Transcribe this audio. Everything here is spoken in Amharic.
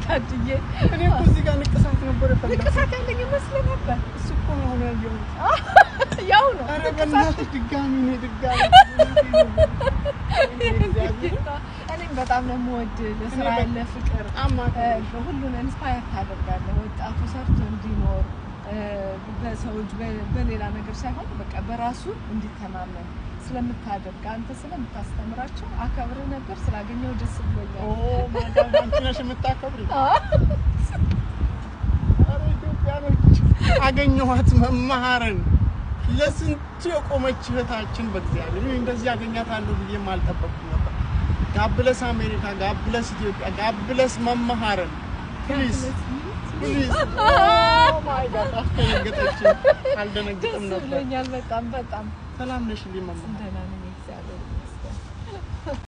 ታድዬ እኔ እኮ እዚህ ጋር ንቅሳት ነበር የፈለኩት ንቅሳት ያለኝ መስሎኝ ነበር እሱ እኮ ነው ያየሁት ያው ነው ኧረ በእናትሽ ድጋሚ እኔም በጣም ነው የምወድ ለስራ ያለ ፍቅር ሁሉን ኢንስፓየር ታደርጋለህ ወጣቱ ሰርቶ እንዲኖር በሰዎች በሌላ ነገር ሳይሆን በቃ በራሱ እንዲተማመን ስለምታደርግ አንተ ስለምታስተምራቸው አከብረ ነበር ስላገኘው ደስ ብሎኛል ማይ ጋድ አንቺ ነሽ የምታከብሪ አረ ኢትዮጵያኖች አገኘኋት መማሃርን ለስንት የቆመች እህታችን በእግዚአብሔር እንደዚህ አገኛታለሁ ብዬ ማልጠበቅኩ ነበር ጋብለስ አሜሪካ ጋብለስ ኢትዮጵያ ጋብለስ መማሃርን ፕሊዝ ኦ ማይ ጋድ አስተንገጠች አልደነግጥም ነበር ስለኛል በጣም ሰላም ነሽ ሊማማ ደህና ነኝ እግዚአብሔር